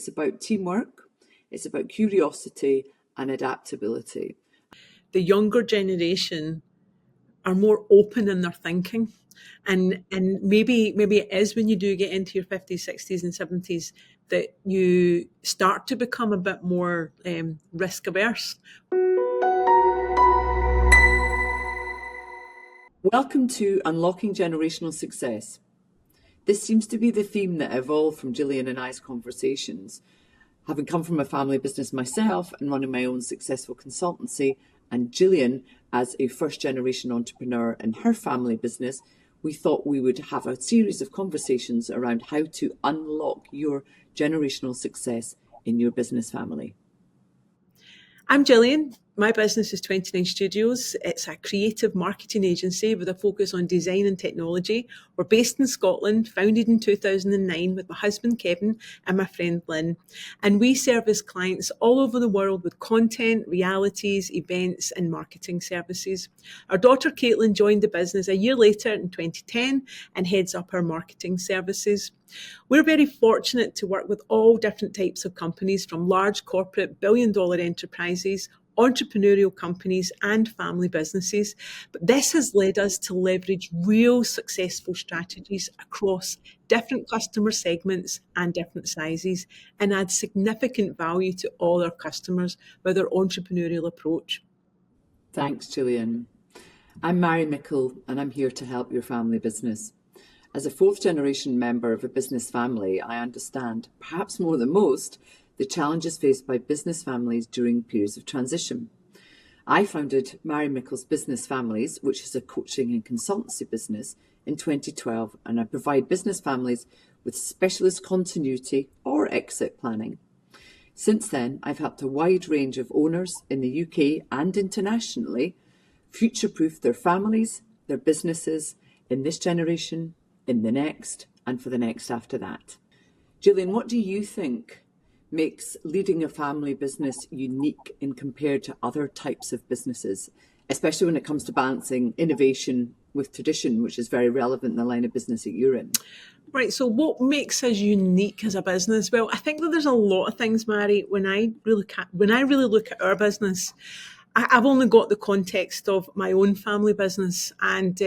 It's about teamwork, it's about curiosity and adaptability. The younger generation are more open in their thinking. And maybe it is when you do get into your 50s, 60s and 70s that you start to become a bit more risk averse. Welcome to Unlocking Generational Success. This seems to be the theme that evolved from Gillian and I's conversations. Having come from a family business myself and running my own successful consultancy, and Gillian as a first-generation entrepreneur in her family business, we thought we would have a series of conversations around how to unlock your generational success in your business family. I'm Gillian. My business is 29 Studios. It's a creative marketing agency with a focus on design and technology. We're based in Scotland, founded in 2009 with my husband Kevin and my friend Lynn. And we service clients all over the world with content, realities, events and marketing services. Our daughter Caitlin joined the business a year later in 2010 and heads up our marketing services. We're very fortunate to work with all different types of companies, from large corporate billion-dollar enterprises, entrepreneurial companies and family businesses. But this has led us to leverage real successful strategies across different customer segments and different sizes and add significant value to all our customers with our entrepreneurial approach. Thanks, Gillian. I'm Mary Mickle and I'm here to help your family business. As a fourth generation member of a business family, I understand, perhaps more than most, the challenges faced by business families during periods of transition. I founded Mary Mickle's Business Families, which is a coaching and consultancy business, in 2012, and I provide business families with specialist continuity or exit planning. Since then, I've helped a wide range of owners in the UK and internationally future-proof their families, their businesses, in this generation, in the next, and for the next after that. Gillian, what do you think makes leading a family business unique in compared to other types of businesses, especially when it comes to balancing innovation with tradition, which is very relevant in the line of business that you're in? Right, so what makes us unique as a business? Well, I think that there's a lot of things, Mary. When I really look at our business, I've only got the context of my own family business and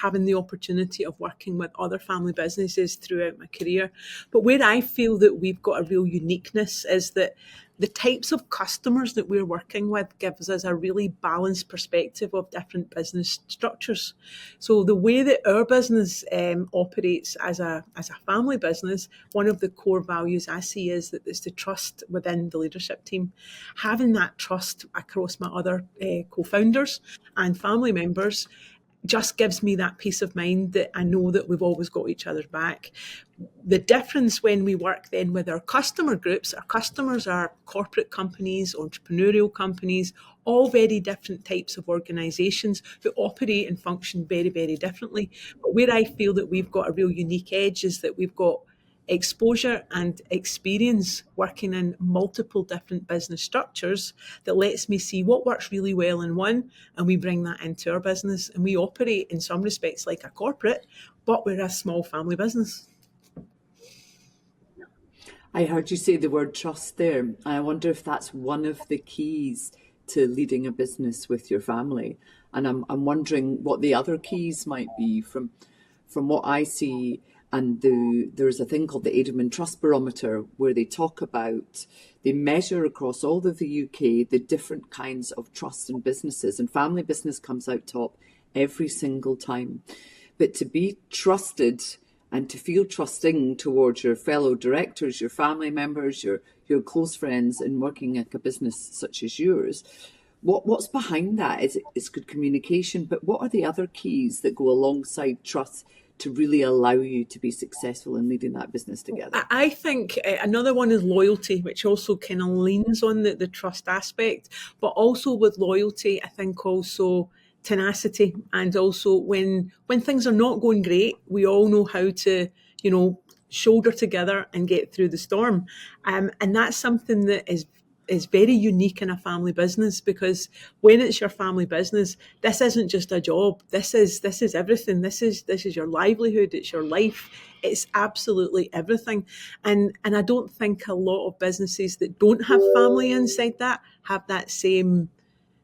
having the opportunity of working with other family businesses throughout my career. But where I feel that we've got a real uniqueness is that the types of customers that we're working with gives us a really balanced perspective of different business structures. So the way that our business operates as a family business, one of the core values I see is the trust within the leadership team. Having that trust across my other co-founders and family members just gives me that peace of mind that I know that we've always got each other's back. The difference when we work then with our customer groups, our customers are corporate companies, entrepreneurial companies, all very different types of organisations who operate and function very, very differently. But where I feel that we've got a real unique edge is that we've got exposure and experience working in multiple different business structures that lets me see what works really well in one, and we bring that into our business, and we operate in some respects like a corporate, but we're a small family business. I heard you say the word trust there. I wonder if that's one of the keys to leading a business with your family. And I'm wondering what the other keys might be from what I see. And there's a thing called the Edelman Trust Barometer where they measure across all of the UK the different kinds of trust in businesses, and family business comes out top every single time. But to be trusted and to feel trusting towards your fellow directors, your family members, your close friends in working at a business such as yours, what's behind that? It's good communication, but what are the other keys that go alongside trust to really allow you to be successful in leading that business together? I think another one is loyalty, which also kind of leans on the trust aspect, but also with loyalty, I think also tenacity, and also when things are not going great, we all know how to, shoulder together and get through the storm. And that's something that is is very unique in a family business, because when it's your family business, this isn't just a job. This is everything. This is your livelihood. It's your life. It's absolutely everything. And I don't think a lot of businesses that don't have family inside that have that same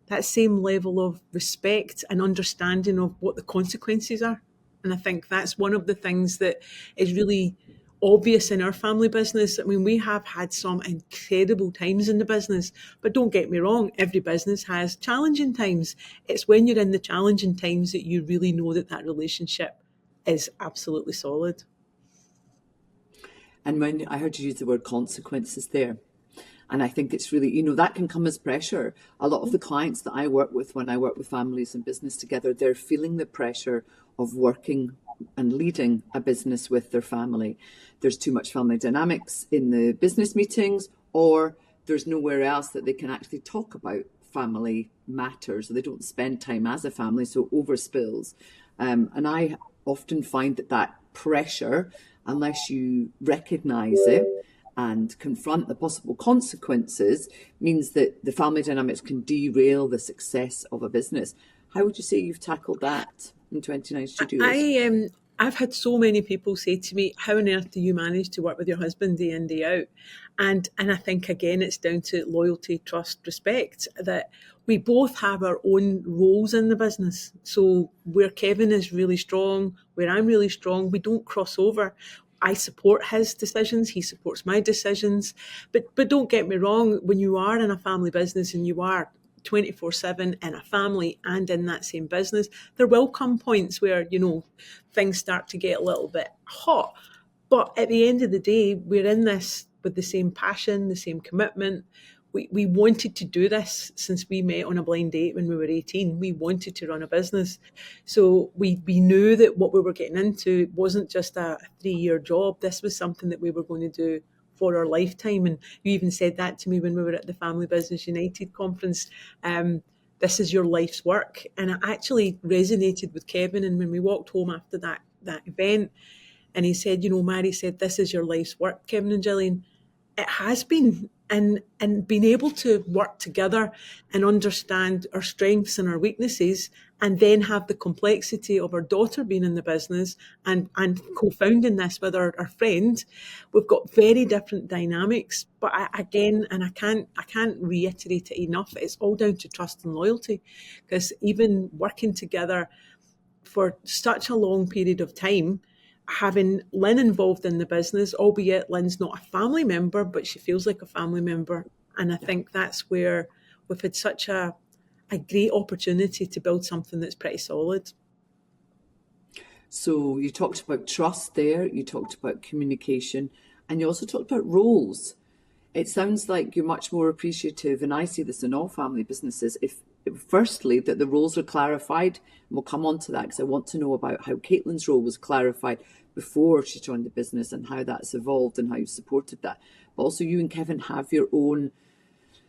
level of respect and understanding of what the consequences are. And I think that's one of the things that is really obvious in our family business. I mean, we have had some incredible times in the business, but don't get me wrong, every business has challenging times. It's when you're in the challenging times that you really know that relationship is absolutely solid. And when I heard you use the word consequences there, and I think it's really, that can come as pressure. A lot of the clients that I work with, when I work with families and business together, they're feeling the pressure of working and leading a business with their family. There's too much family dynamics in the business meetings, or there's nowhere else that they can actually talk about family matters. They don't spend time as a family, so overspills. And I often find that pressure, unless you recognize it and confront the possible consequences, means that the family dynamics can derail the success of a business. How would you say you've tackled that in 29 Studios? I've had so many people say to me, how on earth do you manage to work with your husband day in, day out? And I think, again, it's down to loyalty, trust, respect, that we both have our own roles in the business. So where Kevin is really strong, where I'm really strong, we don't cross over. I support his decisions, he supports my decisions. But don't get me wrong, when you are in a family business and you are 24/7 in a family and in that same business, there will come points where, things start to get a little bit hot. But at the end of the day, we're in this with the same passion, the same commitment. We wanted to do this since we met on a blind date when we were 18. We wanted to run a business. So we knew that what we were getting into wasn't just a 3-year job. This was something that we were going to do for our lifetime. And you even said that to me when we were at the Family Business United conference. This is your life's work. And it actually resonated with Kevin. And when we walked home after that event, and he said, Mary said, this is your life's work, Kevin and Gillian. It has been. And being able to work together and understand our strengths and our weaknesses, and then have the complexity of our daughter being in the business and co-founding this with our friend, we've got very different dynamics. But I can't reiterate it enough. It's all down to trust and loyalty, because even working together for such a long period of time, having Lynn involved in the business, albeit Lynn's not a family member, but she feels like a family member. And I think that's where we've had such a great opportunity to build something that's pretty solid. So you talked about trust there, you talked about communication, and you also talked about roles. It sounds like you're much more appreciative, and I see this in all family businesses, if firstly, that the roles are clarified. And we'll come on to that, because I want to know about how Caitlin's role was clarified before she joined the business and how that's evolved and how you've supported that. But also you and Kevin have your own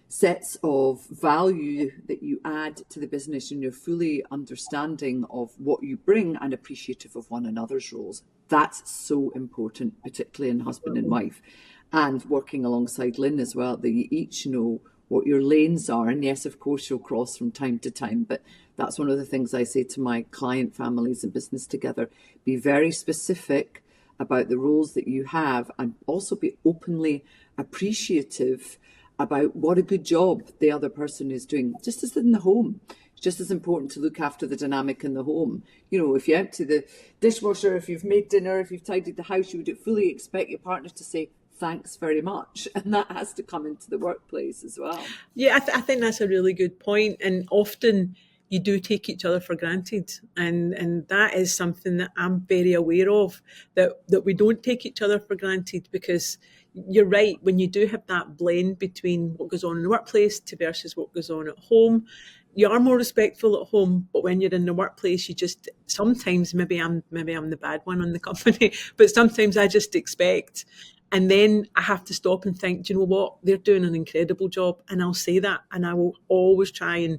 sets of value that you add to the business, and you're fully understanding of what you bring and appreciative of one another's roles. That's so important, particularly in husband and wife. And working alongside Lynn as well, that you each know what your lanes are. And yes, of course, you'll cross from time to time, but that's one of the things I say to my client families and business together. Be very specific about the roles that you have, and also be openly appreciative about what a good job the other person is doing. Just as in the home, it's just as important to look after the dynamic in the home. If you empty the dishwasher, if you've made dinner, if you've tidied the house, you would fully expect your partner to say, thanks very much. And that has to come into the workplace as well. Yeah, I think that's a really good point. And often you do take each other for granted. And that is something that I'm very aware of, that we don't take each other for granted, because you're right, when you do have that blend between what goes on in the workplace to versus what goes on at home, you are more respectful at home, but when you're in the workplace, you just sometimes, maybe I'm the bad one on the company, but sometimes I just expect. And then I have to stop and think, do you know what? They're doing an incredible job. And I'll say that. And I will always try and,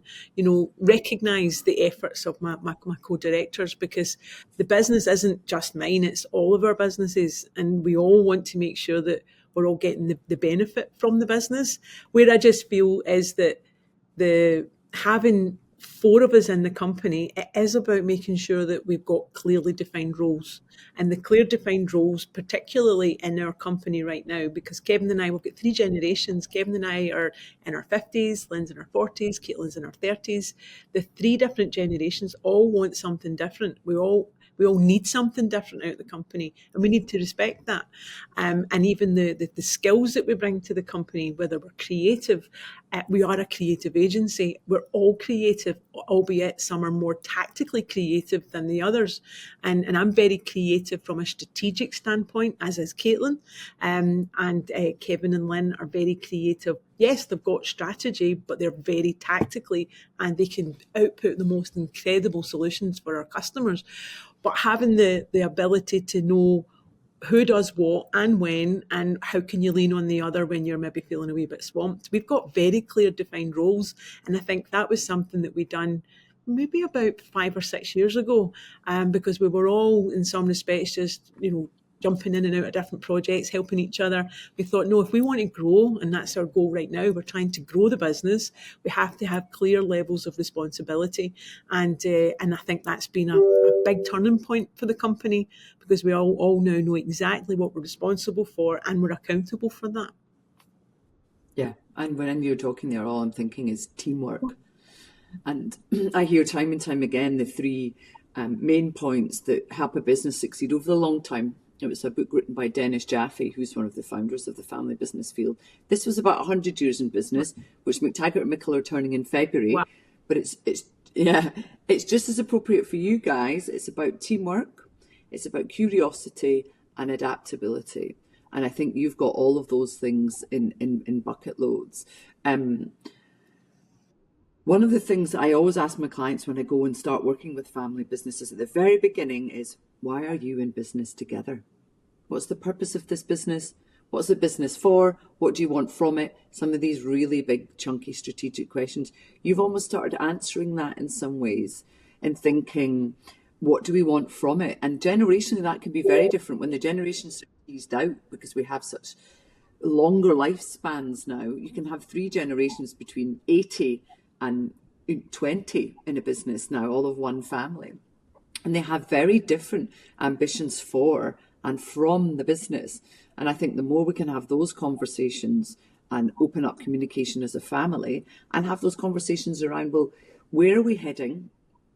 recognise the efforts of my co-directors, because the business isn't just mine, it's all of our businesses. And we all want to make sure that we're all getting the benefit from the business. Where I just feel is that the having 4 of us in the company, it is about making sure that we've got clearly defined roles. And the clear defined roles, particularly in our company right now, because Kevin and I, we've got 3 generations. Kevin and I are in our 50s, Lynn's in her 40s, Caitlin's in her 30s. The 3 different generations all want something different. We all need something different out of the company, and we need to respect that. And even the skills that we bring to the company, whether we're creative, we are a creative agency. We're all creative, albeit some are more tactically creative than the others. And I'm very creative from a strategic standpoint, as is Caitlin. And Kevin and Lynn are very creative. Yes, they've got strategy, but they're very tactically, and they can output the most incredible solutions for our customers. But having the ability to know who does what and when, and how can you lean on the other when you're maybe feeling a wee bit swamped. We've got very clear defined roles, and I think that was something that we done maybe about 5 or 6 years ago, because we were all in some respects just, jumping in and out of different projects, helping each other. We thought, no, if we want to grow, and that's our goal right now, we're trying to grow the business, we have to have clear levels of responsibility. And I think that's been a big turning point for the company, because we all now know exactly what we're responsible for, and we're accountable for that. Yeah, and when you're talking there, all I'm thinking is teamwork. And I hear time and time again the 3 main points that help a business succeed over the long time. It was a book written by Dennis Jaffe, who's one of the founders of the family business field. This was about 100 years in business, which McTaggart and Mickle are turning in February. Wow. But it's just as appropriate for you guys. It's about teamwork, it's about curiosity and adaptability. And I think you've got all of those things in bucket loads. One of the things I always ask my clients when I go and start working with family businesses at the very beginning is, why are you in business together? What's the purpose of this business? What's the business for? What do you want from it? Some of these really big, chunky strategic questions. You've almost started answering that in some ways and thinking, what do we want from it? And generationally, that can be very different when the generations are eased out, because we have such longer lifespans now. You can have 3 generations between 80 and 20 in a business now, all of one family. And they have very different ambitions for and from the business. And I think the more we can have those conversations and open up communication as a family and have those conversations around, well, where are we heading?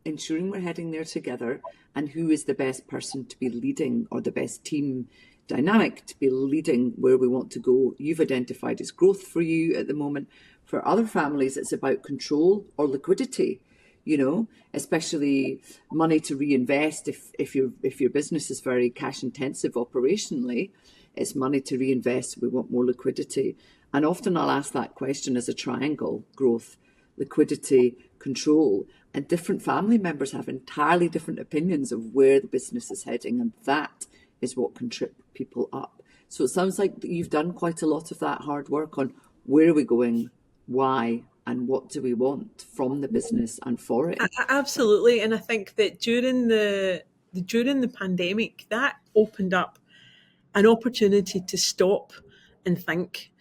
Ensuring we're heading there together, and who is the best person to be leading, or the best team dynamic to be leading where we want to go. You've identified as growth for you at the moment. For other families, it's about control or liquidity, especially money to reinvest. If your business is very cash intensive operationally, it's money to reinvest. We want more liquidity. And often I'll ask that question as a triangle: growth, liquidity, control. And different family members have entirely different opinions of where the business is heading. And that is what can trip people up. So it sounds like you've done quite a lot of that hard work on where are we going, why, and what do we want from the business and for it. Absolutely. And I think that during the pandemic, that opened up an opportunity to stop and think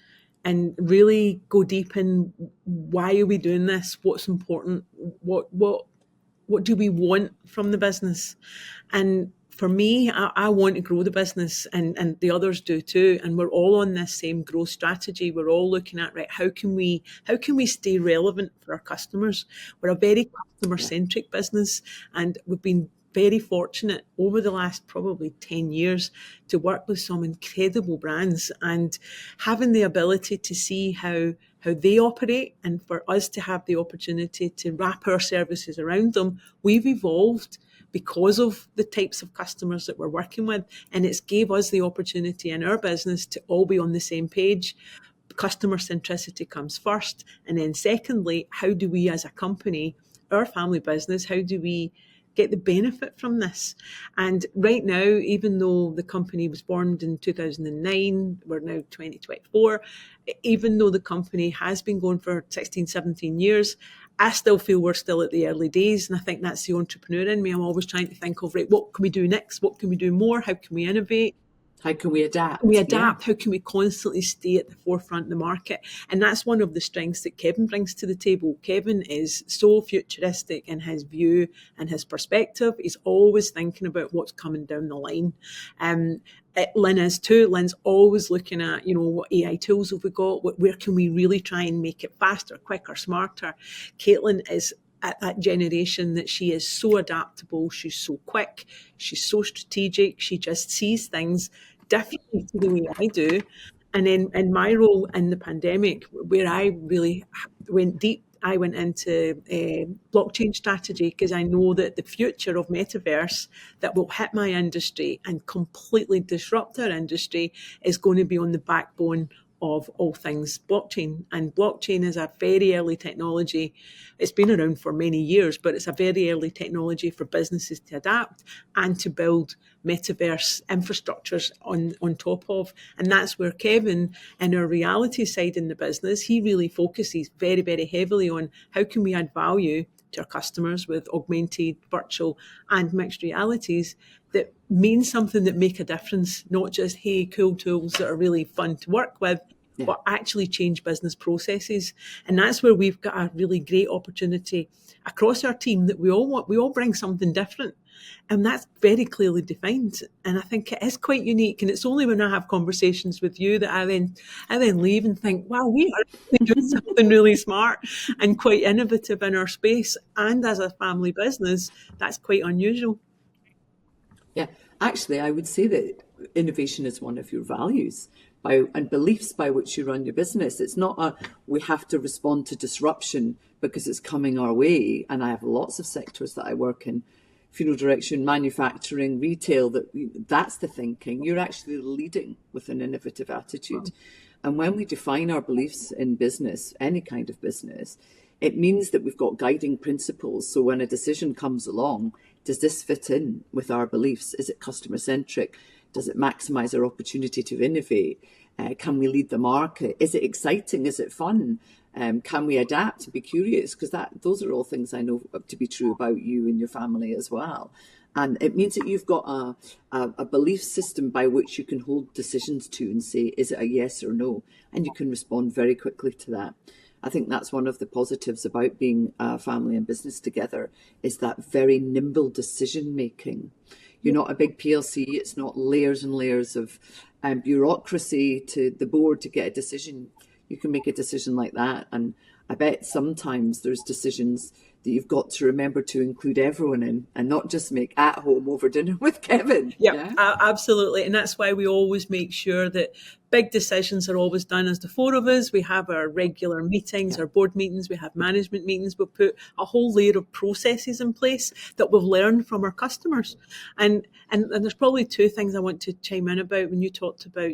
and really go deep in, why are we doing this? What's important? What do we want from the business? And for me, I want to grow the business, and the others do too. And we're all on this same growth strategy. We're all looking at, right, how can we stay relevant for our customers? We're a very customer-centric business, and we've been very fortunate over the last probably 10 years to work with some incredible brands, and having the ability to see how they operate, and for us to have the opportunity to wrap our services around them. We've evolved because of the types of customers that we're working with, and it's gave us the opportunity in our business to all be on the same page. Customer centricity comes first, and then secondly, how do we as a company, our family business, how do we get the benefit from this? And right now, even though the company was formed in 2009, we're now 2024, even though the company has been going for 16, 17 years, I still feel we're still at the early days. And I think that's the entrepreneur in me. I'm always trying to think of, right, what can we do next? What can we do more? How can we innovate? How can we adapt? We adapt. How can we constantly stay at the forefront of the market? And that's one of the strengths that Kevin brings to the table. Kevin is so futuristic in his view and his perspective. He's always thinking about what's coming down the line. Lynn is too. Lynn's always looking at, what AI tools have we got? Where can we really try and make it faster, quicker, smarter? Caitlin is at that generation that she is so adaptable. She's so quick. She's so strategic. She just sees things differently to the way I do. And then in my role in the pandemic, where I really went deep, I went into blockchain strategy, because I know that the future of metaverse that will hit my industry and completely disrupt our industry is going to be on the backbone of all things blockchain. And blockchain is a very early technology. It's been around for many years, but it's a very early technology for businesses to adapt and to build metaverse infrastructures on top of. And that's where Kevin, in our reality side in the business, he really focuses very, very heavily on how can we add value to our customers with augmented, virtual and mixed realities that mean something, that make a difference, not just, hey, cool tools that are really fun to work with, but actually change business processes. And that's where we've got a really great opportunity across our team, that we all bring something different. And that's very clearly defined. And I think it is quite unique. And it's only when I have conversations with you that I then leave and think, wow, we are doing something really smart and quite innovative in our space. And as a family business, that's quite unusual. Yeah, actually, I would say that innovation is one of your values and beliefs by which you run your business. It's not we have to respond to disruption because it's coming our way. And I have lots of sectors that I work in, funeral direction, manufacturing, retail, that's the thinking. You're actually leading with an innovative attitude. And when we define our beliefs in business, any kind of business, it means that we've got guiding principles. So when a decision comes along, does this fit in with our beliefs? Is it customer centric? Does it maximize our opportunity to innovate? Can we lead the market? Is it exciting? Is it fun? Can we adapt and be curious? Because those are all things I know to be true about you and your family as well. And it means that you've got a belief system by which you can hold decisions to and say, is it a yes or no? And you can respond very quickly to that. I think that's one of the positives about being a family and business together, is that very nimble decision making. You're not a big PLC. It's not layers and layers of bureaucracy to the board to get a decision. You can make a decision like that. And I bet sometimes there's decisions that you've got to remember to include everyone in, and not just make at home over dinner with Kevin. Yeah, absolutely. And that's why we always make sure that big decisions are always done as the four of us. We have our regular meetings, our board meetings, we have management meetings. We'll put a whole layer of processes in place that we've learned from our customers. And there's probably two things I want to chime in about when you talked about,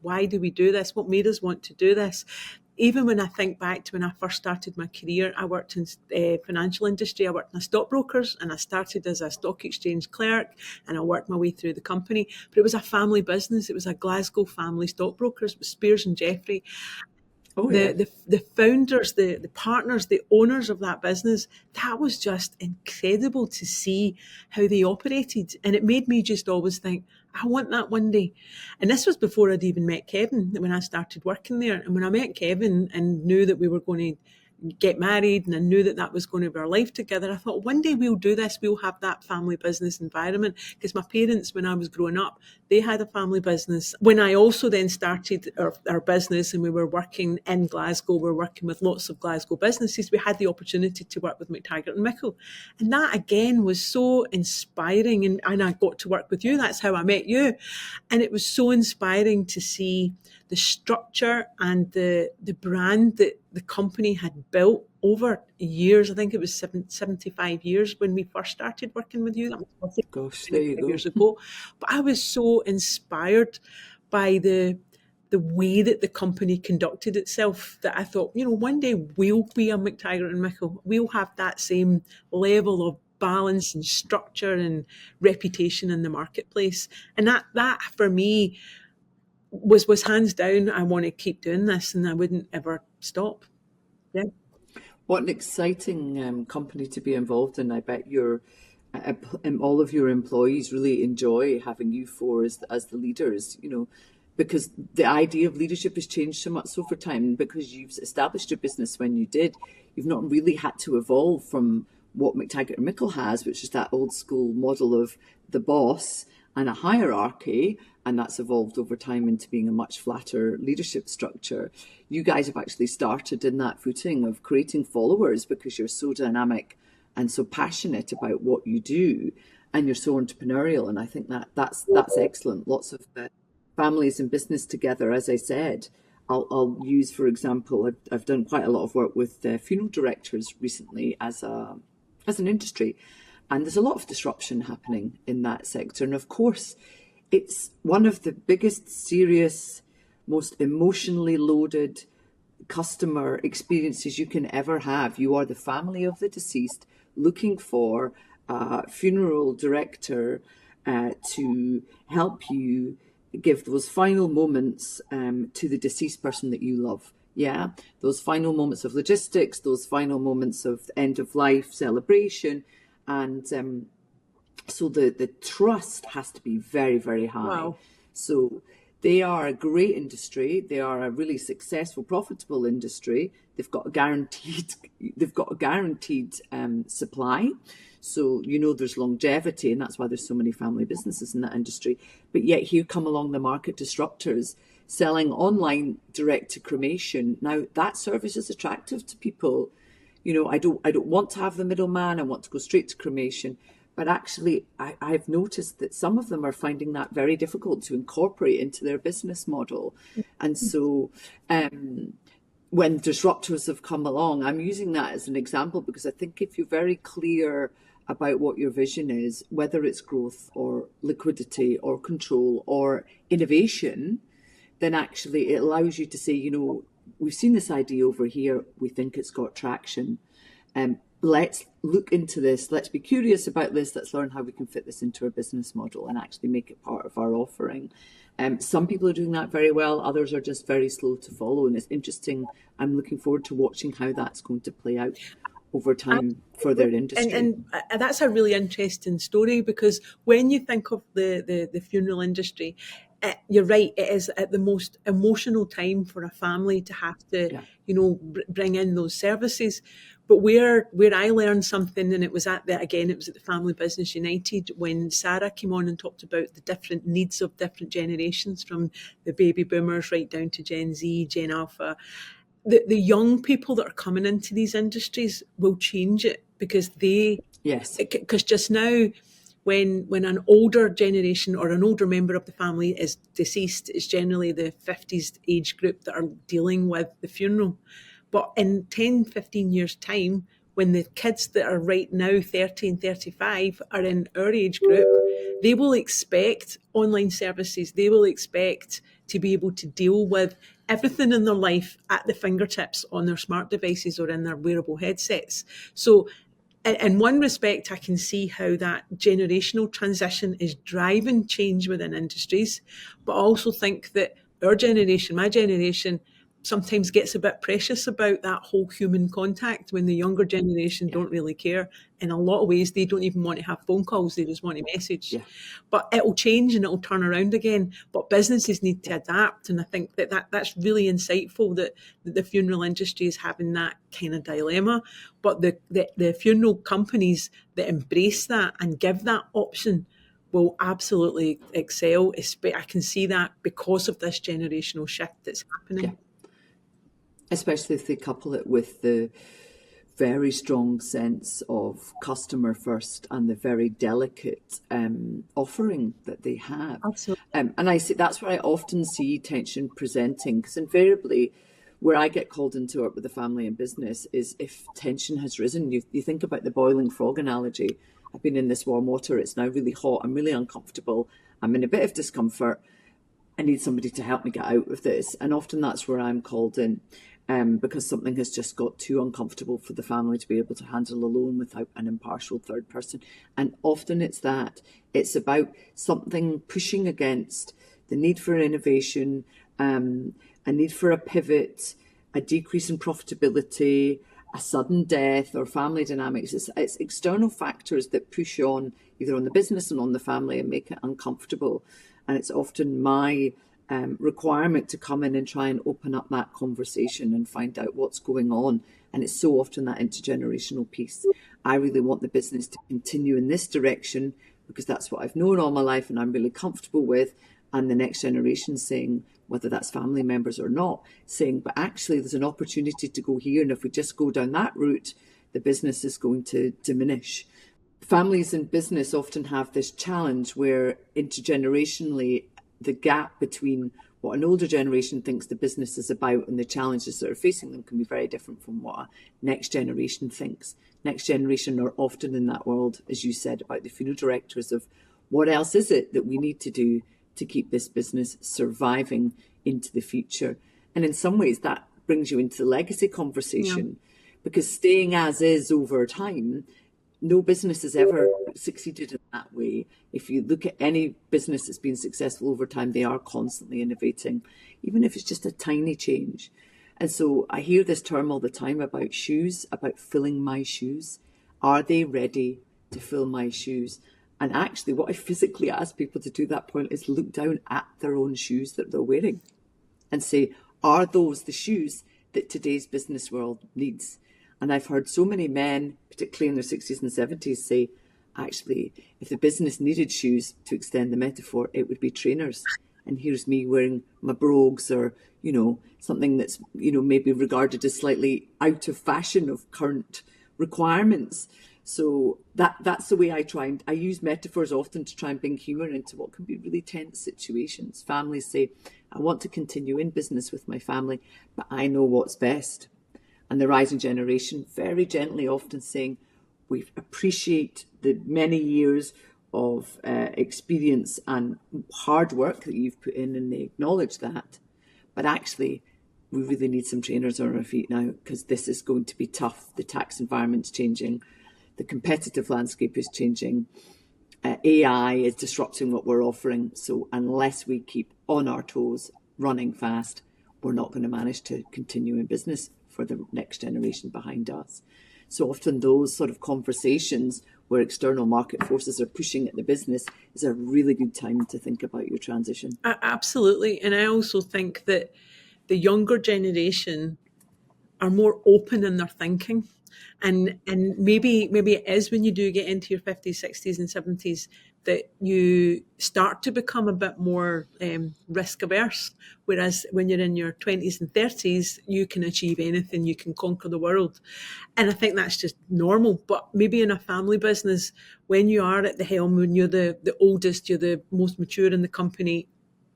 why do we do this? What made us want to do this? Even when I think back to when I first started my career, I worked in financial industry. I worked in stockbrokers, and I started as a stock exchange clerk, and I worked my way through the company. But it was a family business. It was a Glasgow family stockbrokers with Spears and Jeffrey. The founders, the partners, the owners of that business, that was just incredible to see how they operated. And it made me just always think, I want that one day. And this was before I'd even met Kevin, when I started working there. And when I met Kevin and knew that we were going to get married, and I knew that that was going to be our life together, I thought one day we'll do this. We'll have that family business environment, because my parents, when I was growing up, they had a family business. When I also then started our business and we were working in Glasgow, we were working with lots of Glasgow businesses, we had the opportunity to work with McTaggart and Mickle. And that again was so inspiring. And I got to work with you. That's how I met you. And it was so inspiring to see the structure and the brand that the company had built over years. I think it was 75 years when we first started working with you. That was there you go. Years ago. But I was so inspired by the way that the company conducted itself that I thought, one day we'll be a McTaggart and Mickle. We'll have that same level of balance and structure and reputation in the marketplace. And that for me was hands down, I want to keep doing this, and I wouldn't ever stop. Yeah. What an exciting company to be involved in. I bet you're all of your employees really enjoy having you four as the leaders, because the idea of leadership has changed so much over time. And because you've established your business when you did, you've not really had to evolve from what McTaggart and Mickle has, which is that old school model of the boss and a hierarchy, and that's evolved over time into being a much flatter leadership structure. You guys have actually started in that footing of creating followers because you're so dynamic and so passionate about what you do, and you're so entrepreneurial. And I think that's excellent. Lots of families and business together. As I said, I'll use, for example, I've done quite a lot of work with funeral directors recently as an industry, and there's a lot of disruption happening in that sector. And of course, it's one of the biggest, serious, most emotionally loaded customer experiences you can ever have. You are the family of the deceased looking for a funeral director to help you give those final moments to the deceased person that you love. Yeah, those final moments of logistics, those final moments of end of life celebration. And so the trust has to be very, very high. Wow. So they are a great industry. They are a really successful, profitable industry. They've got a guaranteed supply. So, there's longevity, and that's why there's so many family businesses in that industry. But yet here come along the market disruptors selling online direct to cremation. Now that service is attractive to people. I don't want to have the middleman. I want to go straight to cremation. But actually, I've noticed that some of them are finding that very difficult to incorporate into their business model. And so when disruptors have come along, I'm using that as an example because I think if you're very clear about what your vision is, whether it's growth or liquidity or control or innovation, then actually it allows you to say, we've seen this idea over here. We think it's got traction. Let's look into this. Let's be curious about this. Let's learn how we can fit this into our business model and actually make it part of our offering. Some people are doing that very well. Others are just very slow to follow. And it's interesting. I'm looking forward to watching how that's going to play out over time for their industry. And that's a really interesting story because when you think of the funeral industry, you're right, it is at the most emotional time for a family to have to, bring in those services. But where I learned something, and it was at the Family Business United when Sarah came on and talked about the different needs of different generations, from the baby boomers right down to Gen Z, Gen Alpha. The young people that are coming into these industries will change it because because just now, when an older generation or an older member of the family is deceased, it's generally the 50s age group that are dealing with the funeral. But in 10, 15 years' time, when the kids that are right now 30 and 35 are in our age group, they will expect online services. They will expect to be able to deal with everything in their life at the fingertips on their smart devices or in their wearable headsets. So in one respect, I can see how that generational transition is driving change within industries, but I also think that our generation, my generation, sometimes gets a bit precious about that whole human contact when the younger generation don't really care. In a lot of ways, they don't even want to have phone calls. They just want to message. Yeah. But it'll change and it'll turn around again. But businesses need to adapt. And I think that's really insightful that the funeral industry is having that kind of dilemma. But the funeral companies that embrace that and give that option will absolutely excel. I can see that because of this generational shift that's happening. Yeah. Especially if they couple it with the very strong sense of customer first and the very delicate offering that they have. Absolutely. And I see that's where I often see tension presenting, because invariably where I get called into it with the family and business is if tension has risen. You think about the boiling frog analogy. I've been in this warm water. It's now really hot. I'm really uncomfortable. I'm in a bit of discomfort. I need somebody to help me get out of this. And often that's where I'm called in. Because something has just got too uncomfortable for the family to be able to handle alone without an impartial third person. And often it's it's about something pushing against the need for innovation, a need for a pivot, a decrease in profitability, a sudden death or family dynamics. It's external factors that push on either on the business and on the family and make it uncomfortable. And it's often my requirement to come in and try and open up that conversation and find out what's going on. And it's so often that intergenerational piece. I really want the business to continue in this direction because that's what I've known all my life and I'm really comfortable with. And the next generation saying, whether that's family members or not, saying, but actually there's an opportunity to go here. And if we just go down that route, the business is going to diminish. Families and business often have this challenge where intergenerationally, the gap between what an older generation thinks the business is about and the challenges that are facing them can be very different from what a next generation thinks. Next generation are often in that world, as you said, about the funeral directors of what else is it that we need to do to keep this business surviving into the future. And in some ways that brings you into the legacy conversation, because staying as is over time, no business has ever succeeded in that way. If you look at any business that's been successful over time, they are constantly innovating, even if it's just a tiny change. And so I hear this term all the time about shoes, about filling my shoes. Are they ready to fill my shoes? And actually what I physically ask people to do at that point is look down at their own shoes that they're wearing and say, are those the shoes that today's business world needs? And I've heard so many men, particularly in their 60s and 70s, say, actually, if the business needed shoes, to extend the metaphor, it would be trainers. And here's me wearing my brogues or, something that's, maybe regarded as slightly out of fashion of current requirements. So that's the way I use metaphors often to try and bring humour into what can be really tense situations. Families say, I want to continue in business with my family, but I know what's best. And the rising generation very gently often saying, we appreciate the many years of experience and hard work that you've put in, and they acknowledge that. But actually, we really need some trainers on our feet now because this is going to be tough. The tax environment's changing. The competitive landscape is changing. AI is disrupting what we're offering. So unless we keep on our toes, running fast, we're not going to manage to continue in business for the next generation behind us. So often those sort of conversations where external market forces are pushing at the business is a really good time to think about your transition. Absolutely. And I also think that the younger generation are more open in their thinking. And maybe it is when you do get into your 50s, 60s and 70s that you start to become a bit more risk averse. Whereas when you're in your 20s and 30s, you can achieve anything, you can conquer the world. And I think that's just normal. But maybe in a family business, when you are at the helm, when you're the oldest, you're the most mature in the company,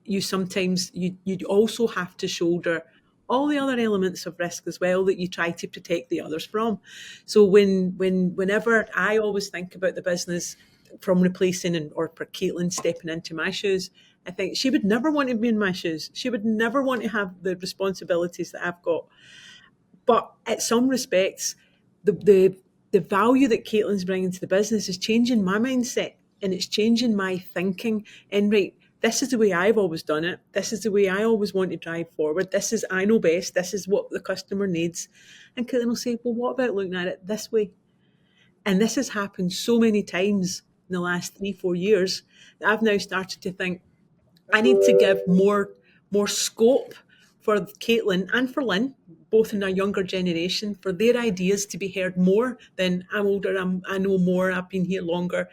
you sometimes, you also have to shoulder all the other elements of risk as well that you try to protect the others from. So whenever I always think about the business from replacing or for Caitlin stepping into my shoes, I think she would never want to be in my shoes. She would never want to have the responsibilities that I've got. But at some respects, the value that Caitlin's bringing to the business is changing my mindset and it's changing my thinking. And right, this is the way I've always done it. This is the way I always want to drive forward. This is, I know best. This is what the customer needs. And Caitlin will say, well, what about looking at it this way? And this has happened so many times in the last 3-4 years that I've now started to think I need to give more scope for Caitlin and for Lynn, both in a younger generation, for their ideas to be heard more than I'm older, I know more, I've been here longer.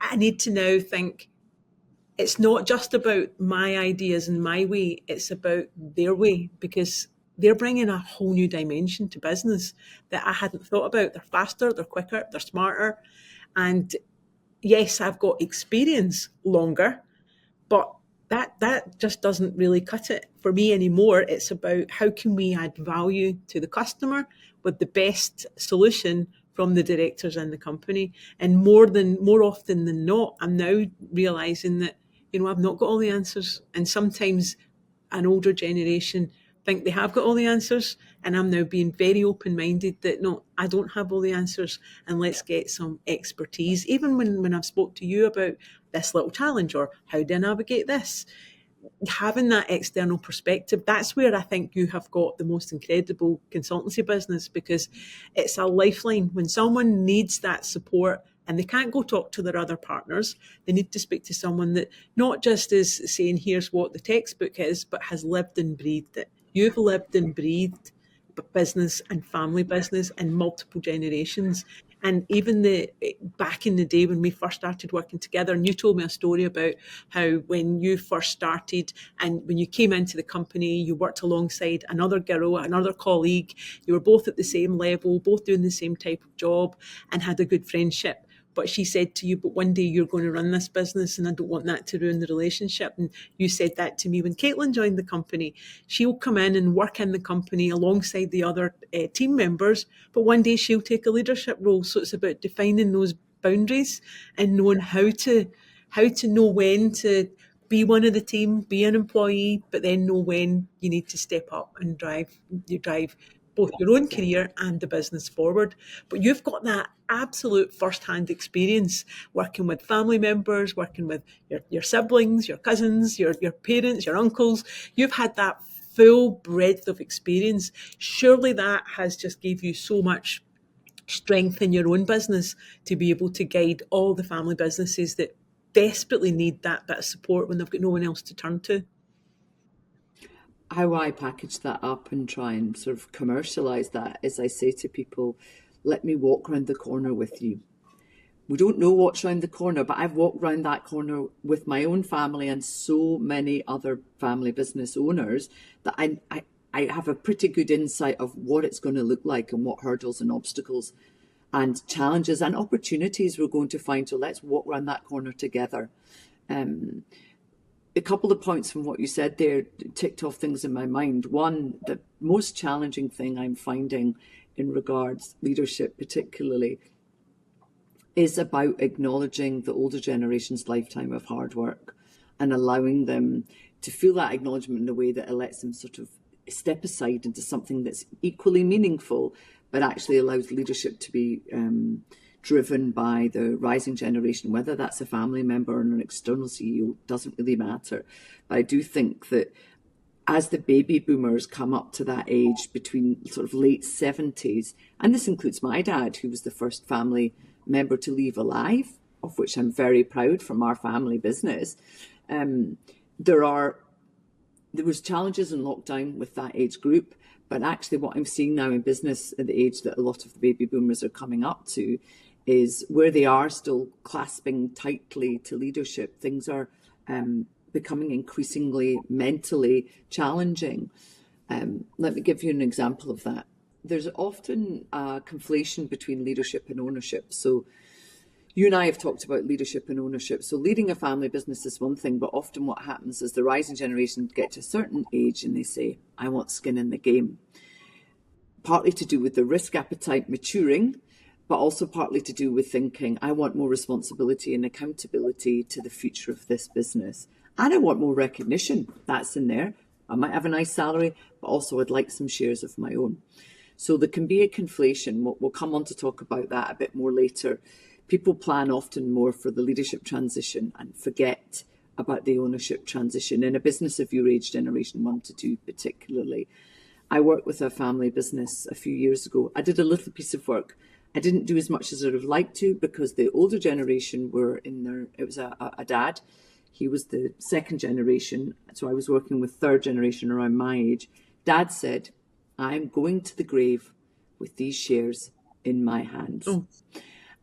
I need to now think, it's not just about my ideas and my way, it's about their way, because they're bringing a whole new dimension to business that I hadn't thought about. They're faster, they're quicker, they're smarter. And yes, I've got experience longer, but that just doesn't really cut it for me anymore. It's about how can we add value to the customer with the best solution from the directors in the company. And more often than not, I'm now realizing that, I've not got all the answers. And sometimes an older generation think they have got all the answers. And I'm now being very open-minded that no, I don't have all the answers, and let's get some expertise. Even when I've spoke to you about this little challenge or how do I navigate this, having that external perspective, that's where I think you have got the most incredible consultancy business, because it's a lifeline. When someone needs that support and they can't go talk to their other partners, they need to speak to someone that not just is saying, here's what the textbook is, but has lived and breathed it. You've lived and breathed business and family business in multiple generations. And even back in the day when we first started working together, and you told me a story about how when you first started and when you came into the company, you worked alongside another girl, another colleague. You were both at the same level, both doing the same type of job, and had a good friendship. But she said to you, but one day you're going to run this business and I don't want that to ruin the relationship. And you said that to me when Caitlin joined the company. She'll come in and work in the company alongside the other team members, but one day she'll take a leadership role. So it's about defining those boundaries and knowing how to know when to be one of the team, be an employee, but then know when you need to step up and drive both your own career and the business forward. But you've got that absolute first-hand experience working with family members, working with your siblings, your cousins, your parents, your uncles. You've had that full breadth of experience. Surely that has just gave you so much strength in your own business to be able to guide all the family businesses that desperately need that bit of support when they've got no one else to turn to. How I package that up and try and sort of commercialize that is I say to people, let me walk round the corner with you. We don't know what's round the corner, but I've walked round that corner with my own family and so many other family business owners that I have a pretty good insight of what it's going to look like and what hurdles and obstacles and challenges and opportunities we're going to find. So let's walk around that corner together. A couple of points from what you said there ticked off things in my mind. One, the most challenging thing I'm finding in regards leadership particularly is about acknowledging the older generation's lifetime of hard work and allowing them to feel that acknowledgement in a way that it lets them sort of step aside into something that's equally meaningful, but actually allows leadership to be driven by the rising generation, whether that's a family member or an external CEO, doesn't really matter. But I do think that as the baby boomers come up to that age between sort of late 70s, and this includes my dad, who was the first family member to leave alive, of which I'm very proud from our family business, there was challenges in lockdown with that age group. But actually what I'm seeing now in business at the age that a lot of the baby boomers are coming up to is where they are still clasping tightly to leadership. Things are becoming increasingly mentally challenging. Let me give you an example of that. There's often a conflation between leadership and ownership. So you and I have talked about leadership and ownership. So leading a family business is one thing, but often what happens is the rising generation get to a certain age and they say, I want skin in the game. Partly to do with the risk appetite maturing, but also partly to do with thinking, I want more responsibility and accountability to the future of this business. And I want more recognition. That's in there. I might have a nice salary, but also I'd like some shares of my own. So there can be a conflation. We'll come on to talk about that a bit more later. People plan often more for the leadership transition and forget about the ownership transition in a business of your age, generation 1 to 2 particularly. I worked with a family business a few years ago. I did a little piece of work. I didn't do as much as I would have liked to because the older generation were in there. It was a dad. He was the second generation. So I was working with third generation around my age. Dad said, I'm going to the grave with these shares in my hands. Oh.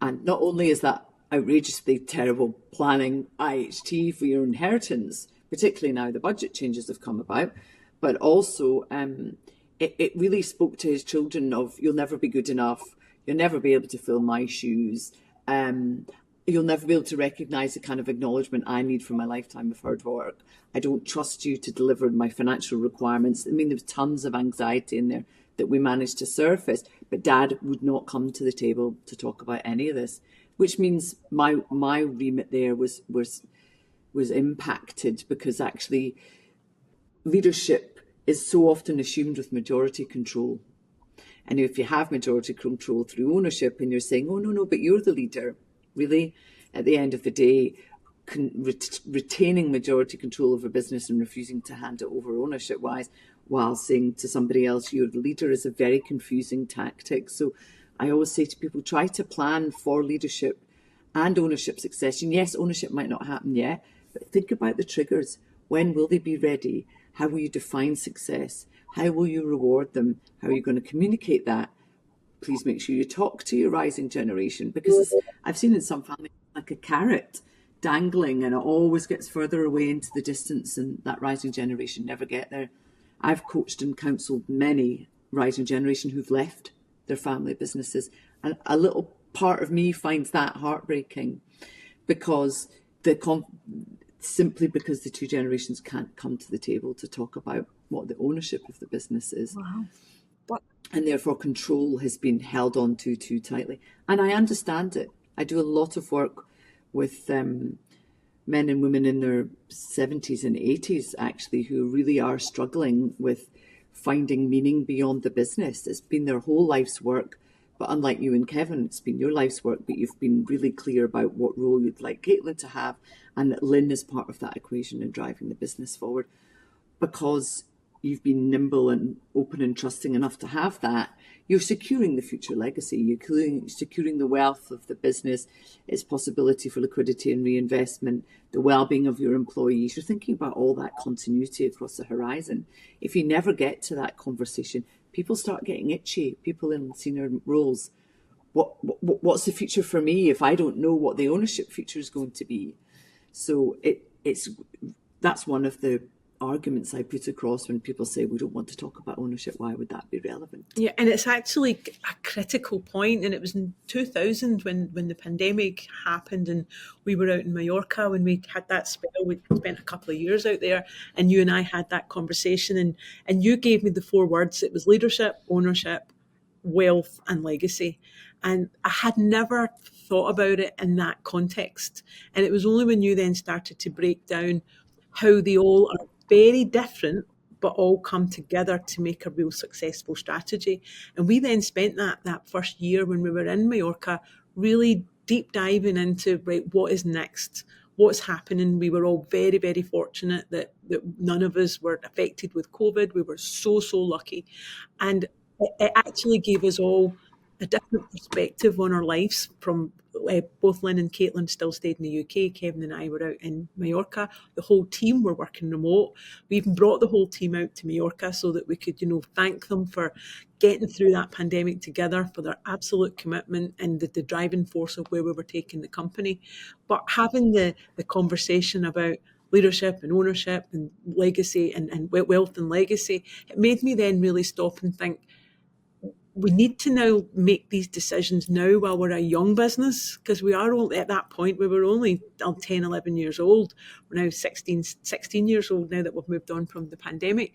And not only is that outrageously terrible planning IHT for your inheritance, particularly now the budget changes have come about, but also it really spoke to his children of, you'll never be good enough, you'll never be able to fill my shoes, you'll never be able to recognise the kind of acknowledgement I need from my lifetime of hard work. I don't trust you to deliver my financial requirements. I mean, there was tons of anxiety in there that we managed to surface, but Dad would not come to the table to talk about any of this, which means my remit there was impacted because actually leadership is so often assumed with majority control. And if you have majority control through ownership and you're saying, oh, no, but you're the leader, really, at the end of the day, retaining majority control of a business and refusing to hand it over ownership-wise, while saying to somebody else you're the leader, is a very confusing tactic. So I always say to people, try to plan for leadership and ownership succession. Yes, ownership might not happen yet, but think about the triggers. When will they be ready? How will you define success? How will you reward them? How are you going to communicate that? Please make sure you talk to your rising generation, because I've seen in some families like a carrot dangling, and it always gets further away into the distance, and that rising generation never get there. I've coached and counselled many rising generation who've left their family businesses, and a little part of me finds that heartbreaking, because simply because the two generations can't come to the table to talk about what the ownership of the business is. Wow. And therefore control has been held on to too tightly. And I understand it. I do a lot of work with men and women in their 70s and 80s, actually, who really are struggling with finding meaning beyond the business. It's been their whole life's work. But unlike you and Kevin, it's been your life's work, but you've been really clear about what role you'd like Caitlin to have, and that Lynn is part of that equation in driving the business forward. Because you've been nimble and open and trusting enough to have that, you're securing the future legacy. You're securing the wealth of the business, its possibility for liquidity and reinvestment, the well-being of your employees. You're thinking about all that continuity across the horizon. If you never get to that conversation, people start getting itchy, people in senior roles. What's the future for me if I don't know what the ownership future is going to be? So that's one of the arguments I put across when people say we don't want to talk about ownership. Why would that be relevant? Yeah, and it's actually a critical point. And it was in 2000 when the pandemic happened, and we were out in Mallorca when we had that spell. We spent a couple of years out there, and you and I had that conversation, and you gave me the 4 words. It was leadership, ownership, wealth, and legacy. And I had never thought about it in that context. And it was only when you then started to break down how they all are very different, but all come together to make a real successful strategy. And we then spent that first year when we were in Mallorca really deep diving into, right, what is next? What's happening? We were all very, very fortunate that none of us were affected with COVID. We were so lucky. And it actually gave us all a different perspective on our lives. From both Lynn and Caitlin still stayed in the UK. Kevin and I were out in Mallorca. The whole team were working remote. We even brought the whole team out to Mallorca so that we could, thank them for getting through that pandemic together, for their absolute commitment and the driving force of where we were taking the company. But having the conversation about leadership and ownership and legacy and wealth and legacy, it made me then really stop and think, we need to now make these decisions now while we're a young business, because we are all at that point. We were only 10, 11 years old. We're now 16 years old now that we've moved on from the pandemic.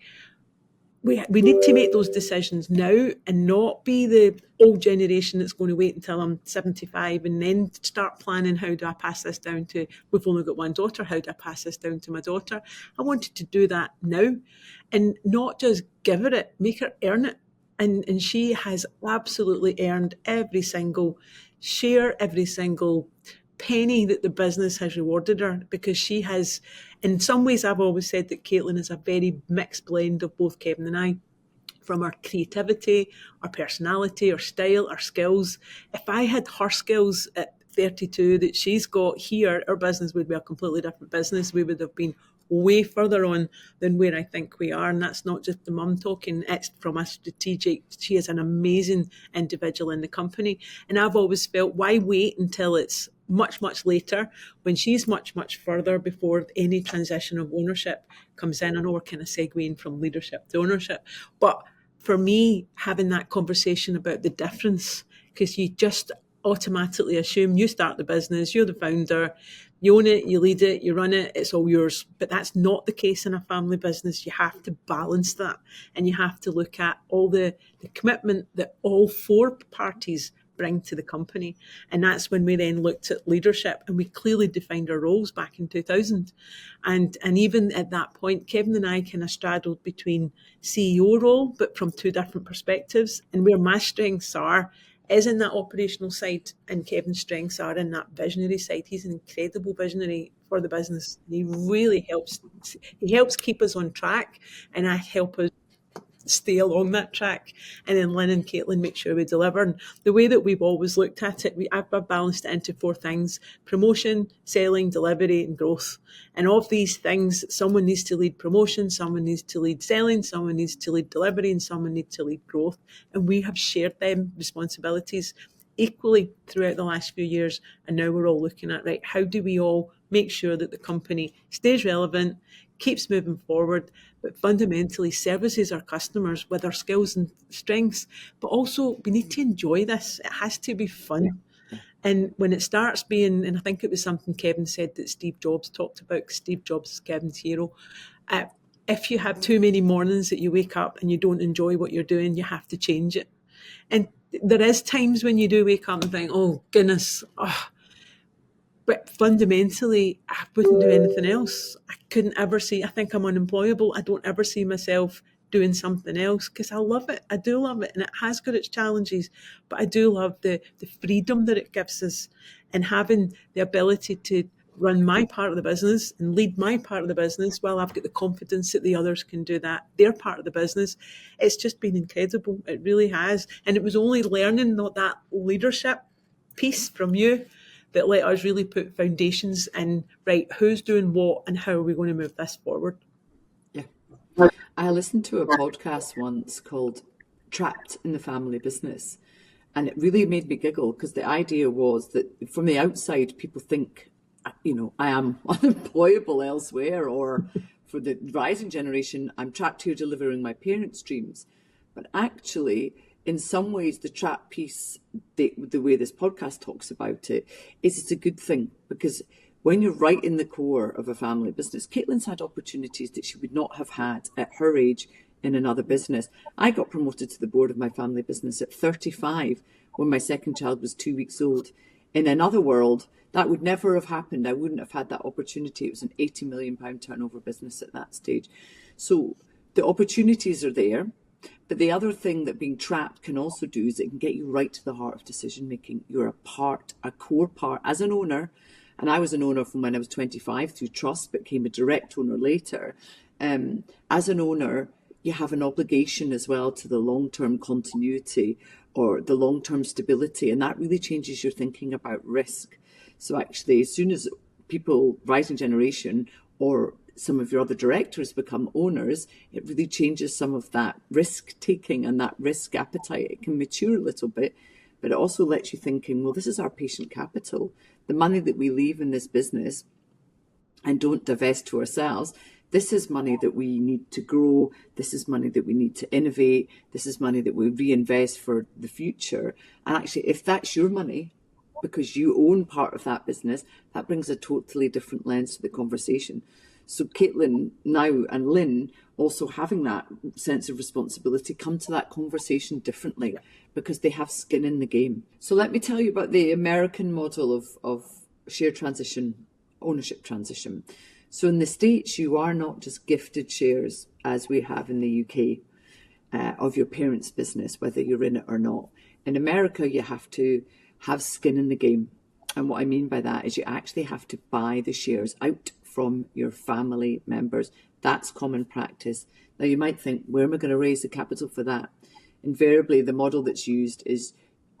We need to make those decisions now and not be the old generation that's going to wait until I'm 75 and then start planning, how do I pass this down to, we've only got one daughter, how do I pass this down to my daughter? I wanted to do that now and not just give her it, make her earn it. And she has absolutely earned every single share, every single penny that the business has rewarded her, because she has, in some ways, I've always said that Caitlin is a very mixed blend of both Kevin and I, from our creativity, our personality, our style, our skills. If I had her skills at 32 that she's got here, our business would be a completely different business. We would have been way further on than where I think we are. And that's not just the mum talking, it's from a strategic, she is an amazing individual in the company. And I've always felt, why wait until it's much later when she's much further before any transition of ownership comes in? I know we're kind of segueing from leadership to ownership, but for me, having that conversation about the difference, because you just automatically assume you start the business, you're the founder, you own it, you lead it, you run it, it's all yours. But that's not the case in a family business. You have to balance that, and you have to look at all the commitment that all 4 parties bring to the company. And that's when we then looked at leadership, and we clearly defined our roles back in 2000. And even at that point, Kevin and I kind of straddled between CEO role, but from 2 different perspectives. And where my strengths are is in that operational side, and Kevin's strengths are in that visionary side. He's an incredible visionary for the business. He really helps. He helps keep us on track, and I help us stay along that track. And then Lynn and Caitlin make sure we deliver. And the way that we've always looked at it, I've balanced it into 4 things: promotion, selling, delivery, and growth. And of these things, someone needs to lead promotion, someone needs to lead selling, someone needs to lead delivery, and someone needs to lead growth. And we have shared them responsibilities equally throughout the last few years. And now we're all looking at, right, how do we all make sure that the company stays relevant, keeps moving forward, but fundamentally services our customers with our skills and strengths. But also, we need to enjoy this. It has to be fun. And when it starts being, and I think it was something Kevin said that Steve Jobs talked about, 'cause Steve Jobs is Kevin's hero. If you have too many mornings that you wake up and you don't enjoy what you're doing, you have to change it. And there is times when you do wake up and think, oh, goodness, but fundamentally, I wouldn't do anything else. I couldn't ever see, I think I'm unemployable. I don't ever see myself doing something else because I love it. I do love it. And it has got its challenges, but I do love the freedom that it gives us, and having the ability to run my part of the business and lead my part of the business while I've got the confidence that the others can do their part of the business. It's just been incredible. It really has. And it was only learning that leadership piece from you that let us really put foundations in, right, who's doing what and how are we going to move this forward. Yeah. I listened to a podcast once called Trapped in the Family Business, and it really made me giggle because the idea was that from the outside, people think, I am unemployable elsewhere, or for the rising generation, I'm trapped here delivering my parents' dreams. But actually, in some ways, the trap piece, the way this podcast talks about it, is it's a good thing, because when you're right in the core of a family business, Caitlin's had opportunities that she would not have had at her age in another business. I got promoted to the board of my family business at 35 when my second child was 2 weeks old. In another world, that would never have happened. I wouldn't have had that opportunity. It was an £80 million turnover business at that stage. So the opportunities are there. But the other thing that being trapped can also do is it can get you right to the heart of decision making. You're a core part as an owner. And I was an owner from when I was 25 through trust, but became a direct owner later. As an owner, you have an obligation as well to the long-term continuity or the long-term stability. And that really changes your thinking about risk. So actually, as soon as people, rising generation, or some of your other directors become owners, it really changes some of that risk taking and that risk appetite. It can mature a little bit, but it also lets you thinking, well, this is our patient capital. The money that we leave in this business and don't divest to ourselves, this is money that we need to grow. This is money that we need to innovate. This is money that we reinvest for the future. And actually, if that's your money, because you own part of that business, that brings a totally different lens to the conversation. So Caitlin now and Lynn also having that sense of responsibility come to that conversation differently because they have skin in the game. So let me tell you about the American model of share transition, ownership transition. So in the States, you are not just gifted shares as we have in the UK of your parents' business, whether you're in it or not. In America, you have to have skin in the game. And what I mean by that is you actually have to buy the shares out from your family members. That's common practice. Now you might think, where am I going to raise the capital for that? Invariably, the model that's used is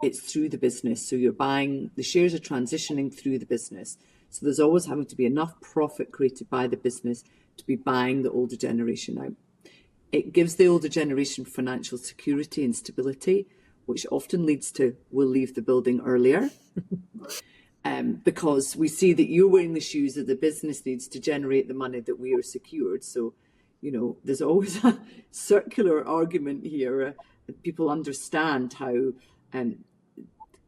it's through the business. So you're buying, the shares are transitioning through the business. So there's always having to be enough profit created by the business to be buying the older generation out. It gives the older generation financial security and stability, which often leads to we'll leave the building earlier. Because we see that you're wearing the shoes that the business needs to generate the money that we are secured. So, there's always a circular argument here. People understand how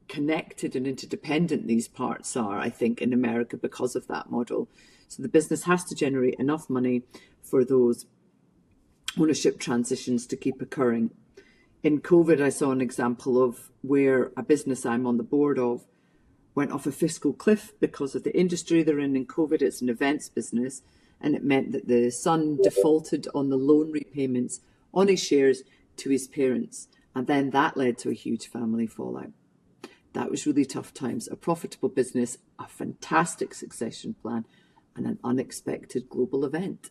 connected and interdependent these parts are, I think, in America because of that model. So the business has to generate enough money for those ownership transitions to keep occurring. In COVID, I saw an example of where a business I'm on the board of went off a fiscal cliff because of the industry they're in COVID. It's an events business, and it meant that the son defaulted on the loan repayments on his shares to his parents. And then that led to a huge family fallout. That was really tough times. A profitable business, a fantastic succession plan, and an unexpected global event.